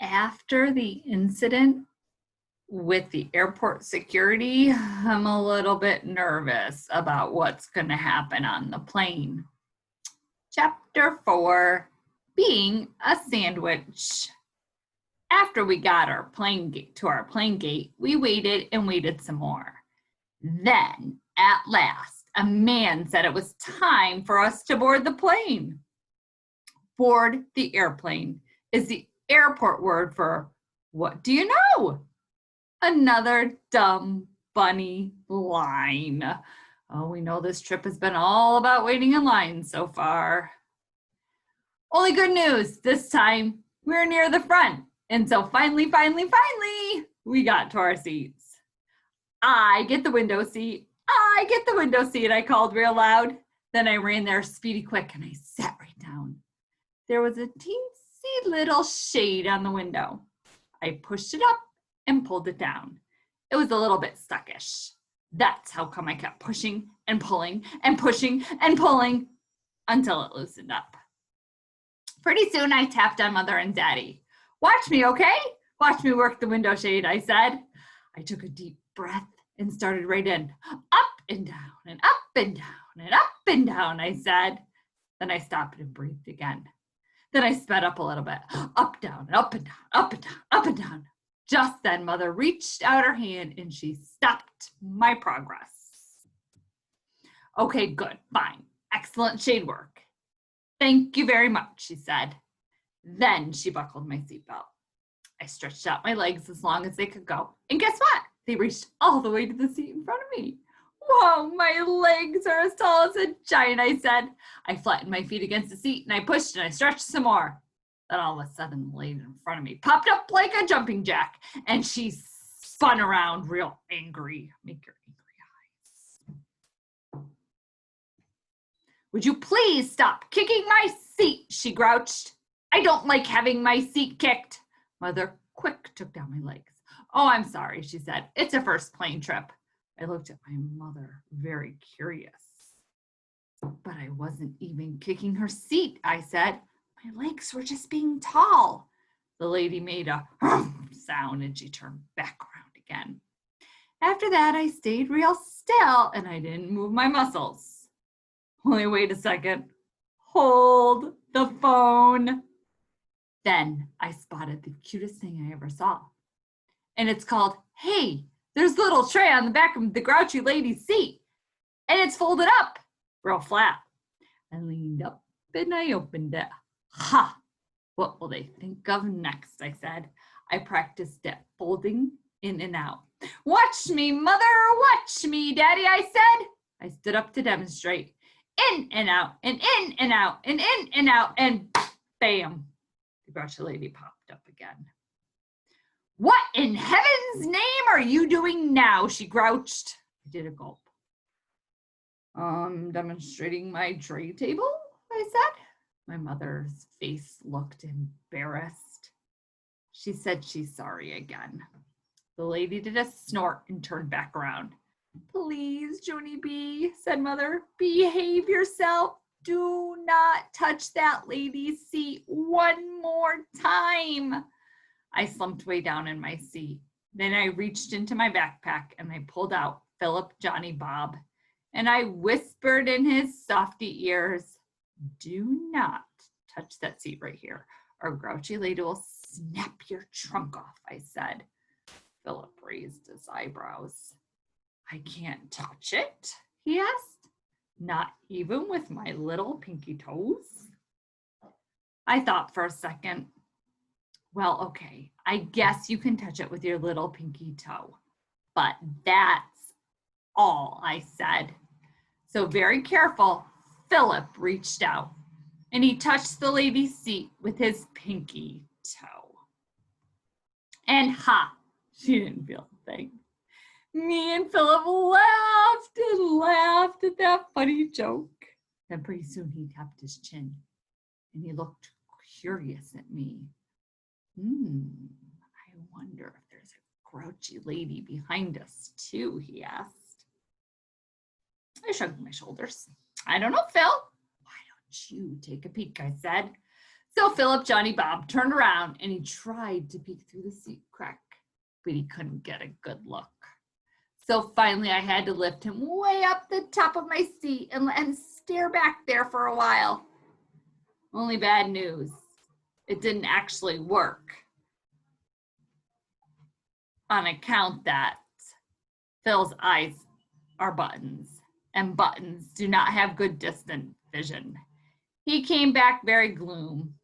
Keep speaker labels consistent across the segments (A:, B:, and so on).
A: after the incident with the airport security, I'm a little bit nervous about what's going to happen on the plane. Chapter 4, Being a Sandwich. After we got to our plane gate, we waited and waited some more. Then, at last, a man said it was time for us to board the plane. Board the airplane is the airport word for, what do you know? Another dumb, funny line. Oh, we know this trip has been all about waiting in line so far. Only good news, this time we're near the front. And so finally, we got to our seats. I get the window seat, I called real loud. Then I ran there speedy quick and I sat right down. There was a teensy little shade on the window. I pushed it up and pulled it down. It was a little bit stuckish. That's how come I kept pushing and pulling and pushing and pulling until it loosened up. Pretty soon I tapped on Mother and Daddy. Watch me, okay? Watch me work the window shade, I said. I took a deep breath and started right in. Up and down and up and down and up and down, I said. Then I stopped and breathed again. Then I sped up a little bit. Up, down, and up and down, up and down, up and down. Just then, Mother reached out her hand and she stopped my progress. Okay, good, fine. Excellent shade work. Thank you very much, she said. Then she buckled my seatbelt. I stretched out my legs as long as they could go. And guess what? They reached all the way to the seat in front of me. Whoa, my legs are as tall as a giant, I said. I flattened my feet against the seat and I pushed and I stretched some more. Then all of a sudden, the lady in front of me popped up like a jumping jack and she spun around real angry. Make your angry eyes. Would you please stop kicking my seat, she grouched. I don't like having my seat kicked. Mother quick took down my legs. Oh, I'm sorry, she said. It's a first plane trip. I looked at my mother, very curious. But I wasn't even kicking her seat, I said. My legs were just being tall. The lady made a sound and she turned back around again. After that, I stayed real still and I didn't move my muscles. Only wait a second. Hold the phone. Then I spotted the cutest thing I ever saw. And it's called, hey, there's a little tray on the back of the grouchy lady's seat. And it's folded up, real flat. I leaned up and I opened it. Ha! What will they think of next, I said. I practiced it, folding in and out. Watch me, Mother, watch me, Daddy, I said. I stood up to demonstrate. In and out, and in and out, and in and out, and bam. The grouchy lady popped up again. What in heaven's name are you doing now? She grouched. I did a gulp. Demonstrating my tray table, I said. My mother's face looked embarrassed. She said she's sorry again. The lady did a snort and turned back around. Please, Junie B, said Mother, behave yourself. Do not touch that lady's seat one more time. I slumped way down in my seat. Then I reached into my backpack and I pulled out Philip, Johnny, Bob, and I whispered in his softy ears, do not touch that seat right here, or grouchy lady will snap your trunk off, I said. Philip raised his eyebrows. I can't touch it, he asked. Not even with my little pinky toes? I thought for a second. Well, okay, I guess you can touch it with your little pinky toe, but that's all, I said. So very careful, Philip reached out and he touched the lady's seat with his pinky toe. And ha, she didn't feel a thing. Me and Philip laughed and laughed at that funny joke. Then pretty soon he tapped his chin and he looked curious at me. I wonder if there's a grouchy lady behind us too, he asked. I shrugged my shoulders. I don't know, Phil. Why don't you take a peek, I said. So Philip Johnny Bob turned around and he tried to peek through the seat crack, but he couldn't get a good look. So finally I had to lift him way up the top of my seat and let him stare back there for a while. Only bad news. It didn't actually work. On account that Phil's eyes are buttons, and buttons do not have good distant vision. He came back very gloom.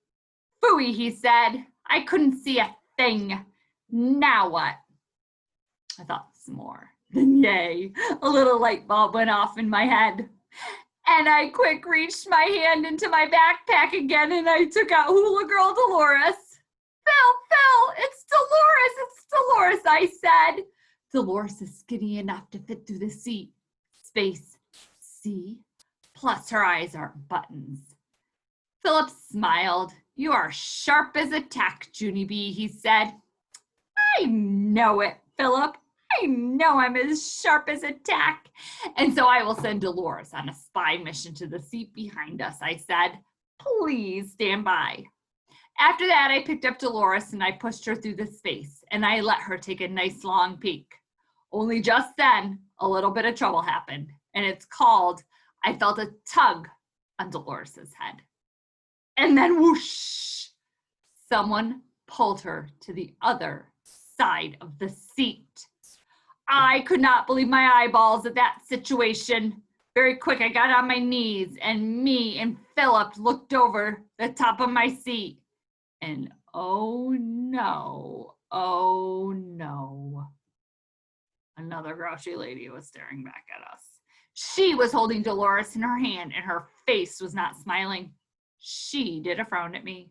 A: Phooey, he said. I couldn't see a thing. Now what? I thought some more. Then yay, a little light bulb went off in my head. And I quick reached my hand into my backpack again and I took out Hula Girl Dolores. Phil, it's Dolores, I said. Dolores is skinny enough to fit through the seat. Space, C, plus her eyes aren't buttons. Philip smiled. You are sharp as a tack, Junie B, he said. I know it, Philip. I know I'm as sharp as a tack. And so I will send Dolores on a spy mission to the seat behind us, I said. Please stand by. After that, I picked up Dolores and I pushed her through the space and I let her take a nice long peek. Only just then, a little bit of trouble happened, and it's called, I felt a tug on Dolores's head. And then whoosh, someone pulled her to the other side of the seat. I could not believe my eyeballs at that situation. Very quick, I got on my knees and me and Philip looked over the top of my seat. And oh no, another grouchy lady was staring back at us. She was holding Dolores in her hand and her face was not smiling. She did a frown at me.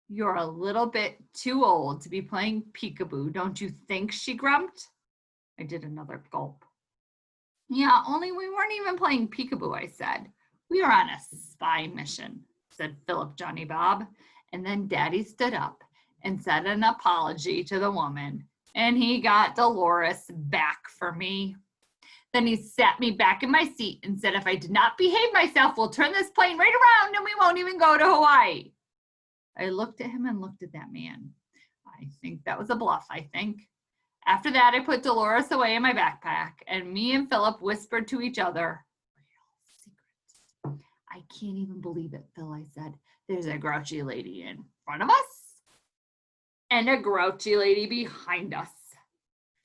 A: You're a little bit too old to be playing peekaboo, don't you think, she grumped. I did another gulp. Yeah, only we weren't even playing peekaboo, I said. We were on a spy mission, said Philip Johnny Bob. And then Daddy stood up and said an apology to the woman. And he got Dolores back for me. Then he sat me back in my seat and said, if I did not behave myself, we'll turn this plane right around and we won't even go to Hawaii. I looked at him and looked at that man. I think that was a bluff, I think. After that, I put Dolores away in my backpack and me and Philip whispered to each other, real secret. I can't even believe it, Phil, I said. There's a grouchy lady in front of us and a grouchy lady behind us.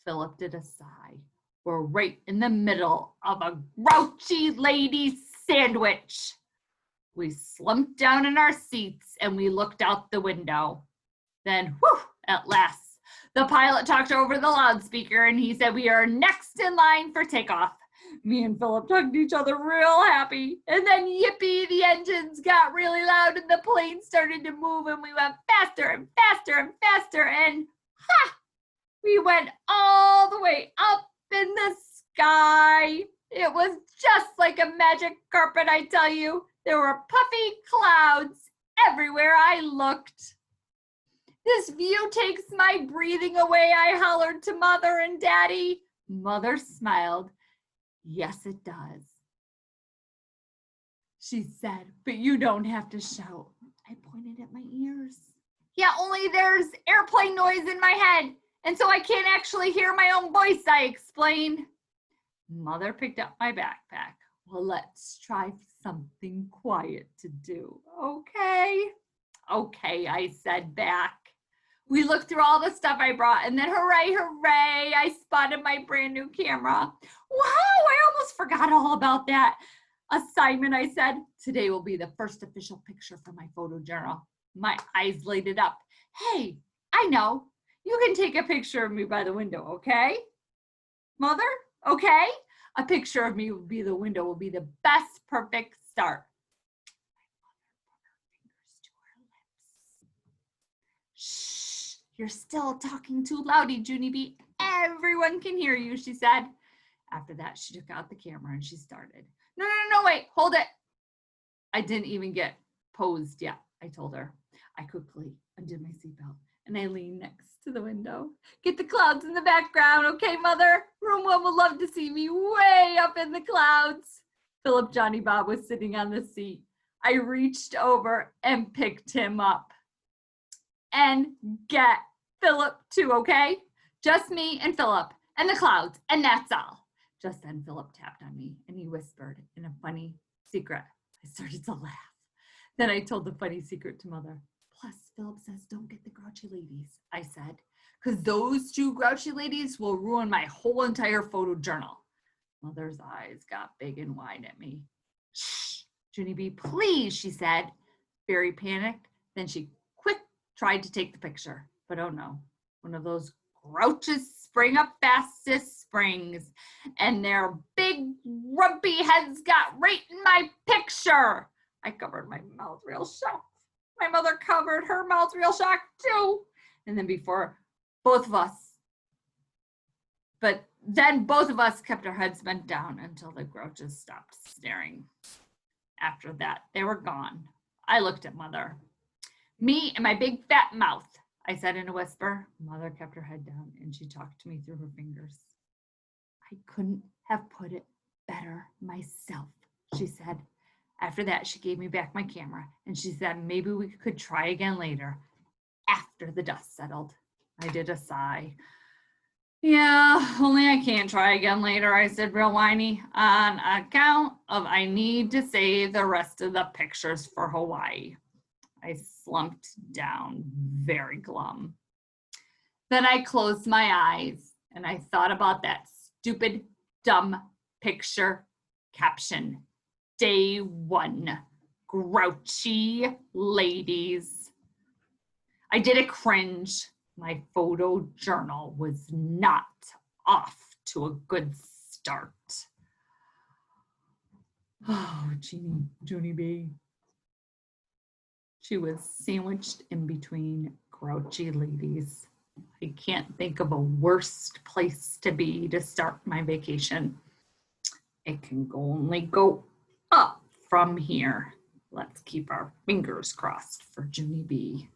A: Philip did a sigh. We're right in the middle of a grouchy lady sandwich. We slumped down in our seats and we looked out the window. Then, whew, at last, the pilot talked over the loudspeaker and he said, we are next in line for takeoff. Me and Philip hugged each other real happy. And then yippee, the engines got really loud and the plane started to move and we went faster and faster and faster and ha! We went all the way up in the sky. It was just like a magic carpet, I tell you. There were puffy clouds everywhere I looked. This view takes my breathing away, I hollered to Mother and Daddy. Mother smiled. Yes, it does. She said, but you don't have to shout. I pointed at my ears. Yeah, only there's airplane noise in my head, and so I can't actually hear my own voice, I explained. Mother picked up my backpack. Well, let's try something quiet to do, okay? Okay, I said back. We looked through all the stuff I brought, and then hooray, hooray, I spotted my brand new camera. Wow, I almost forgot all about that assignment, I said. Today will be the first official picture for my photo journal. My eyes lighted up. Hey, I know. You can take a picture of me by the window, okay? Mother, okay? A picture of me will be the window, will be the best perfect start. Shh, you're still talking too loudy, Junie B. Everyone can hear you, she said. After that, she took out the camera and she started. No, wait, hold it. I didn't even get posed yet, I told her. I quickly undid my seatbelt and I leaned next to the window. Get the clouds in the background, okay, Mother? Room 1 would love to see me way up in the clouds. Philip Johnny Bob was sitting on the seat. I reached over and picked him up. And get Philip too, okay? Just me and Philip and the clouds, and that's all. Just then Philip tapped on me and he whispered in a funny secret. I started to laugh. Then I told the funny secret to Mother. Plus, Philip says don't get the grouchy ladies, I said, because those two grouchy ladies will ruin my whole entire photo journal. Mother's eyes got big and wide at me. Shh, Junie B, please, she said, very panicked. Then she quick tried to take the picture, but oh no, one of those grouches sprang up fast as springs, and their big rumpy heads got right in my picture. I covered my mouth real shocked. My mother covered her mouth real shocked too. And then both of us kept our heads bent down until the grouches stopped staring. After that, they were gone. I looked at Mother. Me and my big fat mouth, I said in a whisper. Mother kept her head down and she talked to me through her fingers. I couldn't have put it better myself, she said. After that, she gave me back my camera and she said maybe we could try again later after the dust settled. I did a sigh. Yeah, only I can't try again later, I said real whiny, on account of I need to save the rest of the pictures for Hawaii. I slumped down very glum. Then I closed my eyes and I thought about that stupid, dumb picture caption. Day 1, grouchy ladies. I did a cringe. My photo journal was not off to a good start. Oh, Junie B. She was sandwiched in between grouchy ladies. I can't think of a worse place to be to start my vacation. It can only go up from here. Let's keep our fingers crossed for Junie B.